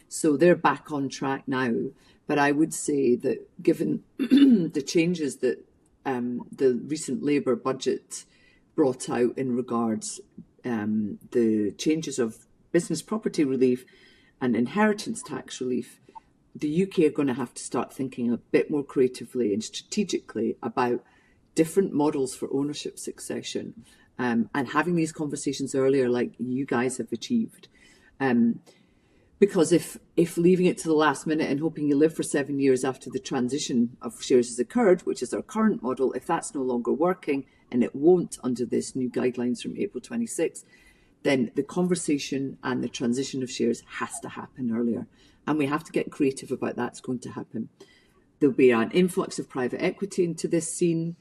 So they're back on track now. But I would say that given the changes that the recent Labour budget brought out in regards the changes of business property relief and inheritance tax relief, the UK are going to have to start thinking a bit more creatively and strategically about different models for ownership succession, and having these conversations earlier like you guys have achieved. Because if leaving it to the last minute and hoping you live for 7 years after the transition of shares has occurred, which is our current model, if that's no longer working, and it won't under this new guidelines from April 26, then the conversation and the transition of shares has to happen earlier. And we have to get creative about that's going to happen. There'll be an influx of private equity into this scene.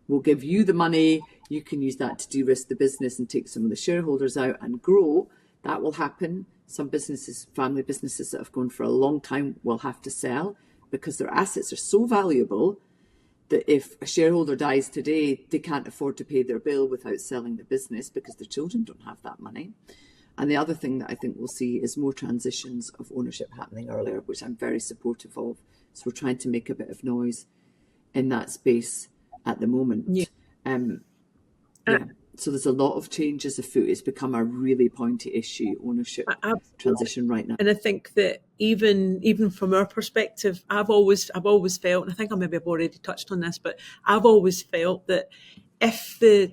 We'll give you the money. You can use that to de-risk the business and take some of the shareholders out and grow. That will happen. Some businesses, family businesses that have gone for a long time, will have to sell because their assets are so valuable that if a shareholder dies today, they can't afford to pay their bill without selling the business because their children don't have that money. And the other thing that I think we'll see is more transitions of ownership happening earlier, which I'm very supportive of. So we're trying to make a bit of noise in that space at the moment. Yeah. So there's a lot of changes afoot. It's become a really pointy issue, ownership transition right now. And I think that even from our perspective, I've always felt, and I think I've already touched on this, but I've always felt that if the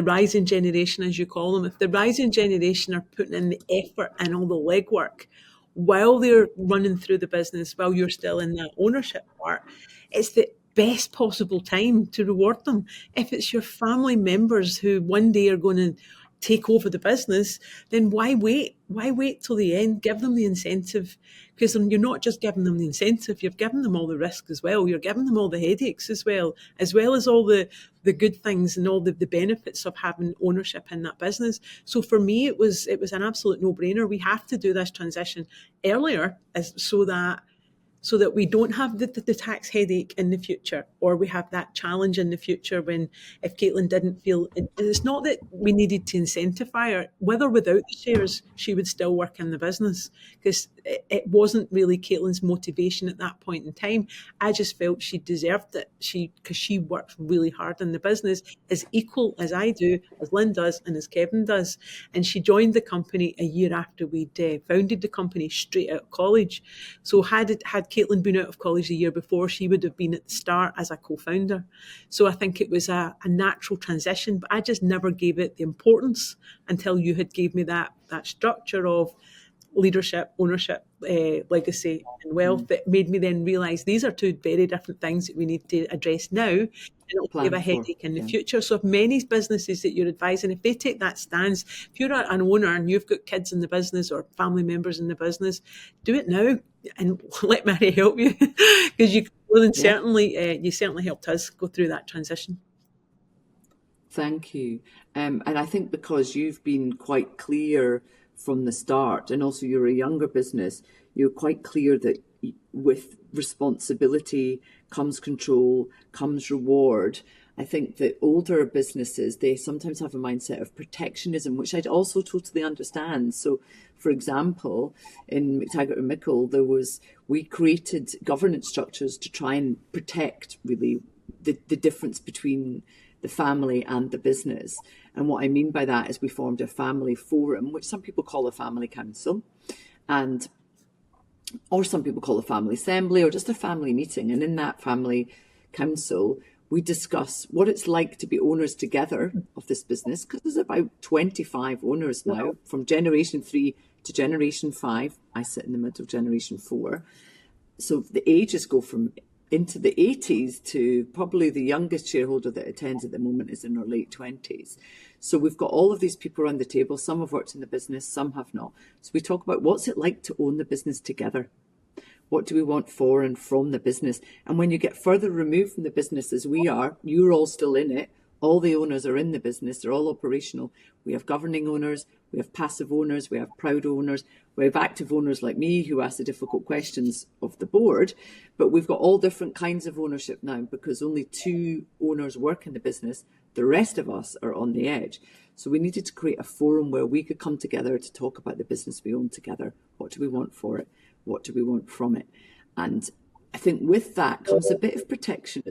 rising generation, as you call them, if the rising generation are putting in the effort and all the legwork while they're running through the business, while you're still in that ownership part, it's the best possible time to reward them. If it's your family members who one day are going to take over the business, then why wait? Why wait till the end? Give them the incentive, because you're not just giving them the incentive, you're giving them all the risk as well. You're giving them all the headaches as well as all the good things and all the benefits of having ownership in that business. So for me, it was an absolute no-brainer. We have to do this transition earlier so that we don't have the tax headache in the future, or we have that challenge in the future when, if Caitlin didn't feel, it's not that we needed to incentivise her, with or without the shares, she would still work in the business, because it wasn't really Caitlin's motivation at that point in time. I just felt she deserved it, because she works really hard in the business, as equal as I do, as Lynn does, and as Kevin does. And she joined the company a year after we'd founded the company, straight out of college. So had Caitlin been out of college the year before, she would have been at the start as a co-founder. So I think it was a natural transition, but I just never gave it the importance until you had gave me that structure of leadership, ownership, legacy and wealth, that made me then realise these are two very different things that we need to address now, and it'll give a headache in the future. So if many businesses that you're advising, if they take that stance, if you're an owner and you've got kids in the business or family members in the business, do it now and let Mary help you, because you more than certainly you certainly helped us go through that transition. Thank you. And I think because you've been quite clear from the start, and also you're a younger business, you're quite clear that with responsibility comes control, comes reward. I think that older businesses, they sometimes have a mindset of protectionism, which I'd also totally understand. So, for example, in McTaggart and Mickle, we created governance structures to try and protect really the difference between the family and the business. And what I mean by that is we formed a family forum, which some people call a family council, or some people call a family assembly, or just a family meeting. And in that family council, we discuss what it's like to be owners together of this business, because there's about 25 owners now, from generation 3 to generation 5. I sit in the middle of generation 4. So the ages go from into the 80s to probably the youngest shareholder that attends at the moment is in her late 20s. So we've got all of these people around the table. Some have worked in the business, some have not. So we talk about what's it like to own the business together. What do we want for and from the business? And when you get further removed from the business as we are, you're all still in it. All the owners are in the business. They're all operational. We have governing owners. We have passive owners. We have proud owners. We have active owners like me who ask the difficult questions of the board. But we've got all different kinds of ownership now, because only 2 owners work in the business. The rest of us are on the edge. So we needed to create a forum where we could come together to talk about the business we own together. What do we want for it? What do we want from it? And I think with that comes a bit of protection.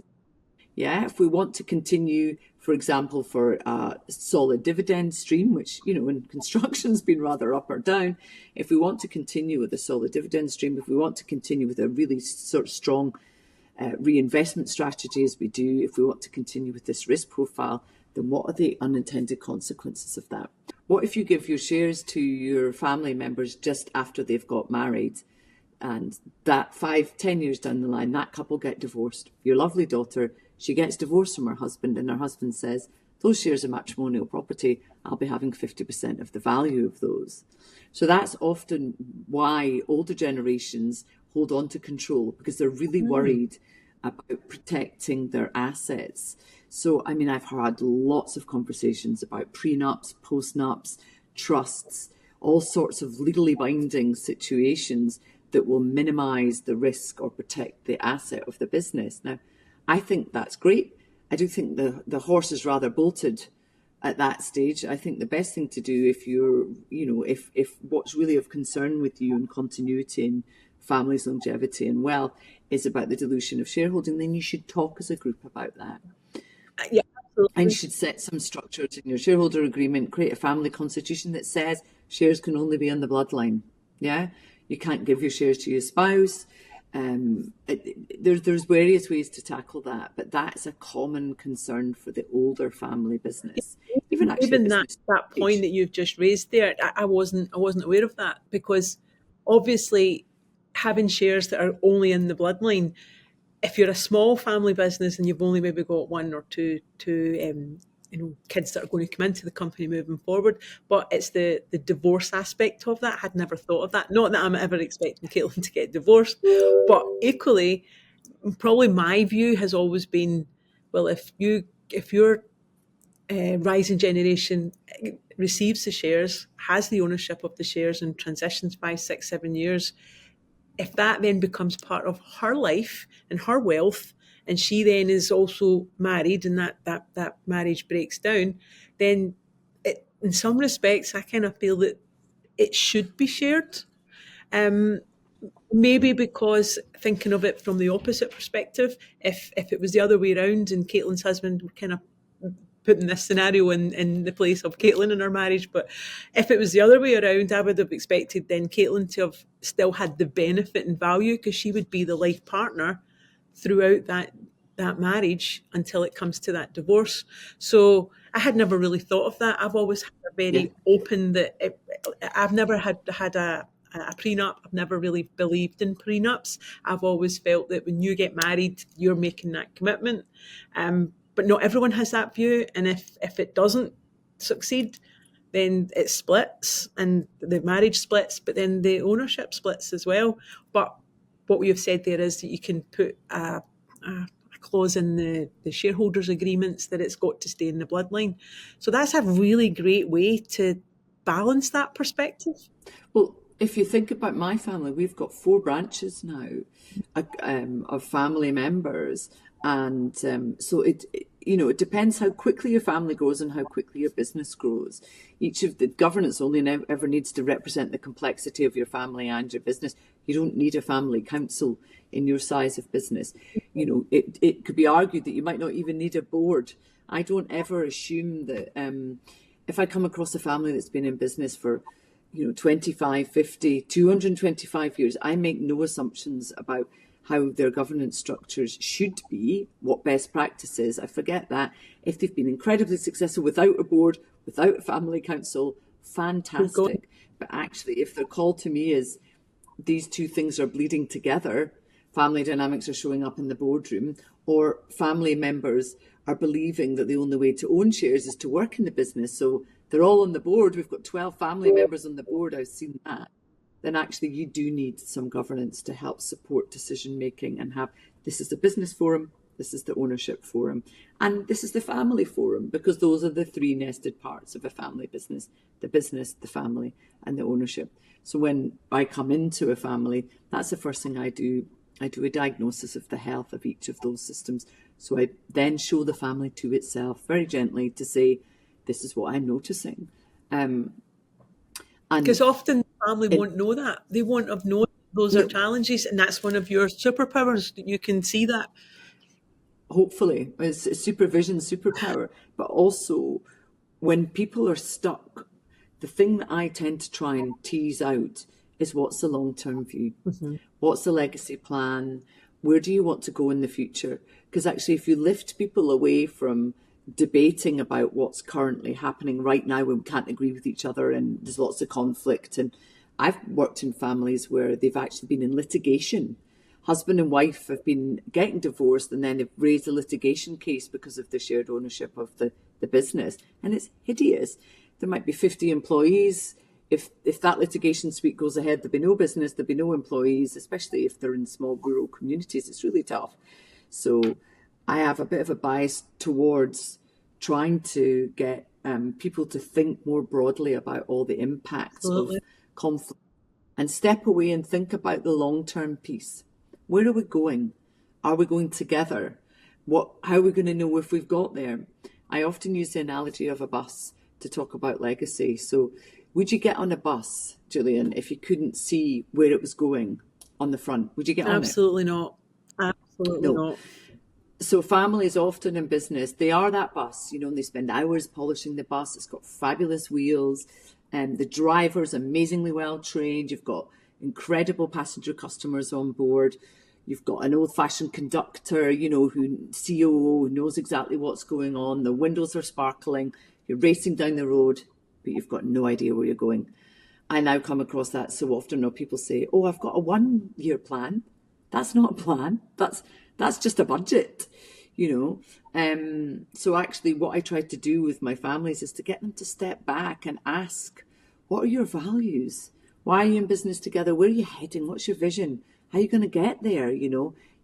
Yeah, if we want to continue, for example, for a solid dividend stream, which, in construction's been rather up or down, if we want to continue with a solid dividend stream, if we want to continue with a really sort of strong reinvestment strategy as we do, if we want to continue with this risk profile, then what are the unintended consequences of that? What if you give your shares to your family members just after they've got married? And that 5-10 years down the line, that couple get divorced. Your lovely daughter, she gets divorced from her husband, and her husband says, those shares are matrimonial property. I'll be having 50% of the value of those. So that's often why older generations hold on to control, because they're really worried about protecting their assets. So, I mean, I've had lots of conversations about prenups, postnups, trusts, all sorts of legally binding situations that will minimise the risk or protect the asset of the business. Now, I think that's great. I do think the horse is rather bolted at that stage. I think the best thing to do if you're, if what's really of concern with you and continuity and family's longevity and wealth is about the dilution of shareholding, then you should talk as a group about that. Yeah, absolutely. And you should set some structures in your shareholder agreement, create a family constitution that says shares can only be in the bloodline. Yeah, you can't give your shares to your spouse. There's various ways to tackle that, but that's a common concern for the older family business. Even that point that you've just raised there, I wasn't aware of that, because obviously having shares that are only in the bloodline, if you're a small family business and you've only maybe got one or two kids that are going to come into the company moving forward, but it's the divorce aspect of that. I had never thought of that. Not that I'm ever expecting Caitlin to get divorced, but equally, probably my view has always been, well, if your rising generation receives the shares, has the ownership of the shares and transitions 5, 6, 7 years, if that then becomes part of her life and her wealth, and she then is also married and that marriage breaks down, then in some respects, I kind of feel that it should be shared. Maybe because thinking of it from the opposite perspective, if it was the other way around and Caitlin's husband were kind of putting this scenario in the place of Caitlin in her marriage, but if it was the other way around, I would have expected then Caitlin to have still had the benefit and value, because she would be the life partner throughout that marriage until it comes to that divorce. So I had never really thought of that. I've always had a very open I've never had a prenup. I've never really believed in prenups. I've always felt that when you get married, you're making that commitment. But not everyone has that view. And if it doesn't succeed, then it splits and the marriage splits, but then the ownership splits as well. But what we have said there is that you can put a clause in the shareholders' agreements that it's got to stay in the bloodline. So that's a really great way to balance that perspective. Well, if you think about my family, we've got 4 branches now of family members. And so it depends how quickly your family grows and how quickly your business grows. Each of the governance only ever needs to represent the complexity of your family and your business. You don't need a family council in your size of business. It could be argued that you might not even need a board. I don't ever assume that if I come across a family that's been in business for 25, 50, 225 years, I make no assumptions about how their governance structures should be, what best practices. I forget that. If they've been incredibly successful without a board, without a family council, fantastic. But actually, if they're called to me as these two things are bleeding together, family dynamics are showing up in the boardroom, or family members are believing that the only way to own shares is to work in the business, so they're all on the board, we've got 12 family members on the board, I've seen that, then actually you do need some governance to help support decision making and have, this is the business forum, this is the ownership forum, and this is the family forum, because those are the 3 nested parts of a family business, the family, and the ownership. So when I come into a family, that's the first thing I do. I do a diagnosis of the health of each of those systems. So I then show the family to itself very gently to say, this is what I'm noticing. And Because often the family won't know that. They won't have known those are no, challenges, and that's one of your superpowers. You can see that. hopefully it's a supervision superpower, but also when people are stuck, the thing that I tend to try and tease out is what's the long-term view? What's the legacy plan? Where do you want to go in the future? Because actually, if you lift people away from debating about what's currently happening right now when we can't agree with each other and there's lots of conflict, and I've worked in families where they've actually been in litigation. Husband and wife have been getting divorced and then they've raised a litigation case because of the shared ownership of the business. And it's hideous. There might be 50 employees. If that litigation suite goes ahead, there'll be no business, there'll be no employees, especially if they're in small rural communities. It's really tough. So I have a bit of a bias towards trying to get people to think more broadly about all the impacts Absolutely. of conflict and step away and think about the long-term piece. Where are we going? Are we going together? How are we going to know if we've got there? I often use the analogy of a bus to talk about legacy. So would you get on a bus, Gillian, if you couldn't see where it was going on the front? Would you get on it? Absolutely not. Absolutely No. not. So families often in business, they are that bus, and they spend hours polishing the bus. It's got fabulous wheels and the driver's amazingly well trained. You've got incredible passenger customers on board. You've got an old-fashioned conductor, COO, who knows exactly what's going on. The windows are sparkling. You're racing down the road, but you've got no idea where you're going. I now come across that so often where people say, "Oh, I've got a 1-year plan." That's not a plan. That's just a budget, So actually what I try to do with my families is to get them to step back and ask, what are your values? Why are you in business together? Where are you heading? What's your vision? How are you going to get there?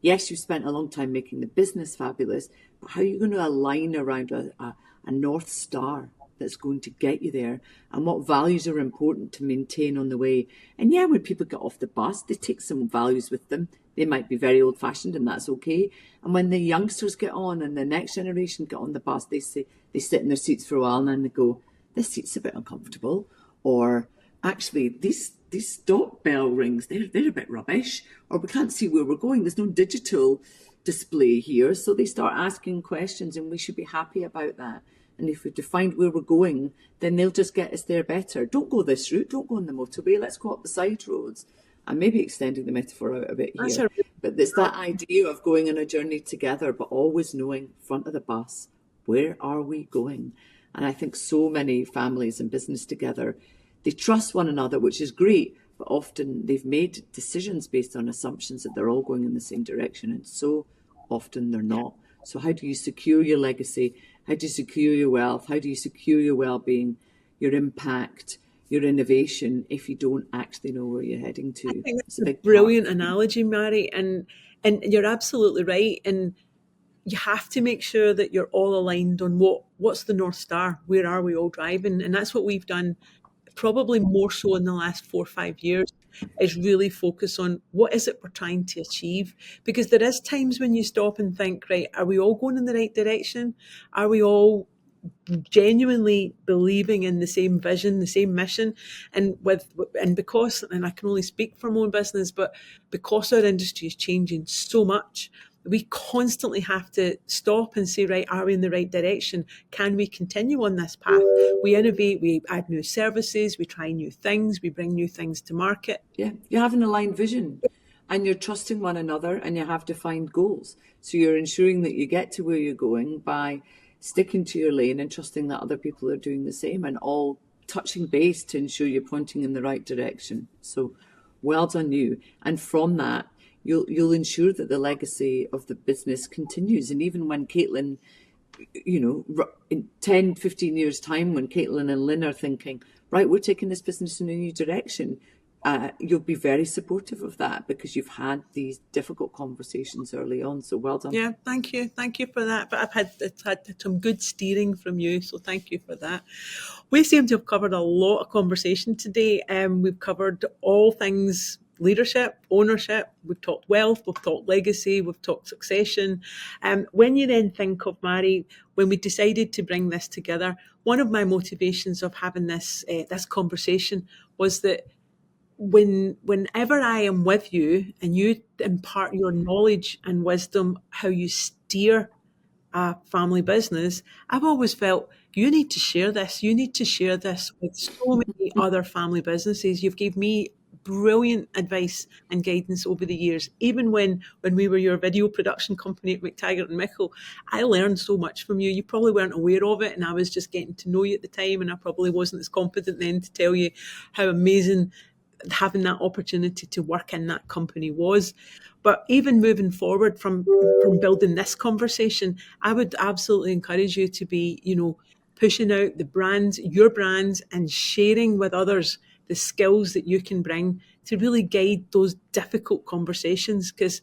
Yes, you've spent a long time making the business fabulous, but how are you going to align around a North Star that's going to get you there, and what values are important to maintain on the way? And yeah, when people get off the bus, they take some values with them. They might be very old fashioned, and that's okay. And when the youngsters get on and the next generation get on the bus, they sit in their seats for a while and then they go, "This seat's a bit uncomfortable," or "Actually, these stop bell rings, they're a bit rubbish," or "We can't see where we're going. There's no digital display here." So they start asking questions, and we should be happy about that. And if we've defined where we're going, then they'll just get us there better. Don't go this route. Don't go on the motorway. Let's go up the side roads. I'm maybe extending the metaphor out a bit here. But it's that idea of going on a journey together, but always knowing front of the bus, where are we going? And I think so many families and business together, they trust one another, which is great, but often they've made decisions based on assumptions that they're all going in the same direction, and so often they're not. So how do you secure your legacy? How do you secure your wealth? How do you secure your well-being, your impact, your innovation, if you don't actually know where you're heading to? I think It's that's a big brilliant analogy, Mary, and you're absolutely right. And you have to make sure that you're all aligned on what's the North Star, where are we all driving, and that's what we've done. Probably more so in the last 4 or 5 years, is really focus on what is it we're trying to achieve. Because there is times when you stop and think, right, are we all going in the right direction? Are we all genuinely believing in the same vision, the same mission? And because, and I can only speak for my own business, but because our industry is changing so much, we constantly have to stop and say, right, are we in the right direction? Can we continue on this path? We innovate, we add new services, we try new things, we bring new things to market. Yeah, you have an aligned vision and you're trusting one another, and you have defined goals. So you're ensuring that you get to where you're going by sticking to your lane and trusting that other people are doing the same, and all touching base to ensure you're pointing in the right direction. So well done you. And from that, you'll ensure that the legacy of the business continues. And even when Caitlin, in 10, 15 years' time, when Caitlin and Lynn are thinking, right, we're taking this business in a new direction, you'll be very supportive of that because you've had these difficult conversations early on. So well done. Yeah, thank you for that. But I've had some good steering from you, so thank you for that. We seem to have covered a lot of conversation today. We've covered all things leadership, ownership, we've talked wealth, we've talked legacy, we've talked succession. When you then think of, Mary, when we decided to bring this together, one of my motivations of having this conversation was that whenever I am with you and you impart your knowledge and wisdom, how you steer a family business, I've always felt you need to share this. You need to share this with so many other family businesses. You've gave me brilliant advice and guidance over the years. Even when we were your video production company at McTaggart and Mickle, I learned so much from you. You probably weren't aware of it, and I was just getting to know you at the time, and I probably wasn't as confident then to tell you how amazing having that opportunity to work in that company was. But even moving forward from building this conversation, I would absolutely encourage you to be, pushing out the brands, your brands, and sharing with others the skills that you can bring to really guide those difficult conversations. Because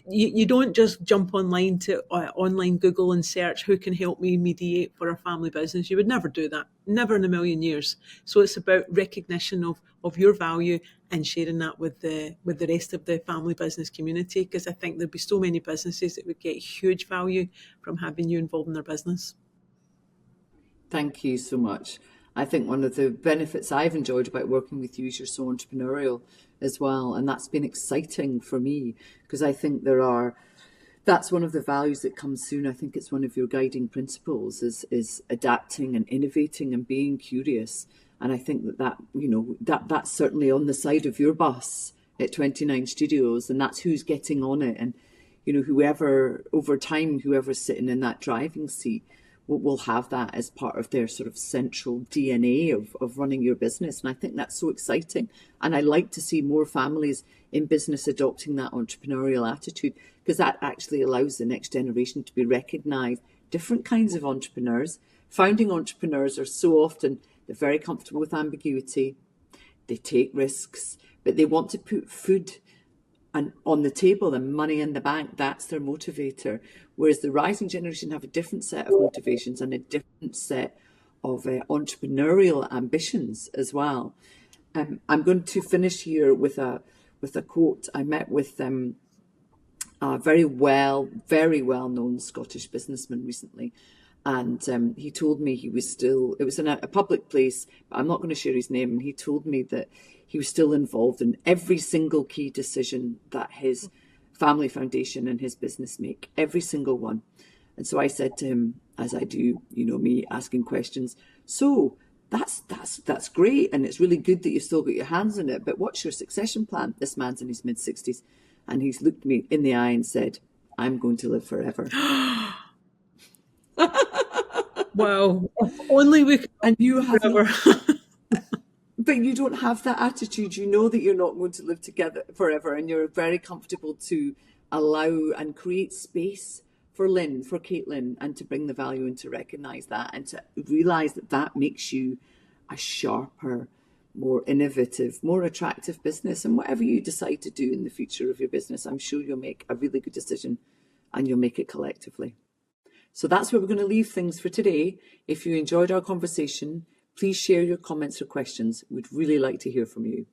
you don't just jump online to online Google and search who can help me mediate for a family business. You would never do that, never in a million years. So it's about recognition of your value and sharing that with the rest of the family business community, because I think there'd be so many businesses that would get huge value from having you involved in their business. Thank you so much. I think one of the benefits I've enjoyed about working with you is you're so entrepreneurial as well. And that's been exciting for me, because I think that's one of the values that comes soon. I think it's one of your guiding principles is adapting and innovating and being curious. And I think that's certainly on the side of your bus at 29 Studios, and that's who's getting on it. And, whoever over time, whoever's sitting in that driving seat will have that as part of their sort of central DNA of running your business. And I think that's so exciting. And I like to see more families in business adopting that entrepreneurial attitude, because that actually allows the next generation to be recognised. Different kinds of entrepreneurs. Founding entrepreneurs are so often, they're very comfortable with ambiguity. They take risks, but they want to put food on the table and money in the bank. That's their motivator. Whereas the rising generation have a different set of motivations and a different set of entrepreneurial ambitions as well. I'm going to finish here with a quote. I met with a very well known Scottish businessman recently, and he told me it was in a public place, but I'm not going to share his name. And he told me that he was still involved in every single key decision that his family foundation and his business make, every single one. And so I said to him, as I do, me asking questions, so that's great, and it's really good that you've still got your hands on it, but what's your succession plan? This man's in his mid-60s, and he's looked me in the eye and said, I'm going to live forever. Wow. If only we could. And you have but you don't have that attitude. You know that you're not going to live together forever, and you're very comfortable to allow and create space for Lynn, for Caitlin, and to bring the value and to recognise that and to realise that makes you a sharper, more innovative, more attractive business. And whatever you decide to do in the future of your business, I'm sure you'll make a really good decision, and you'll make it collectively. So that's where we're going to leave things for today. If you enjoyed our conversation, please share your comments or questions. We'd really like to hear from you.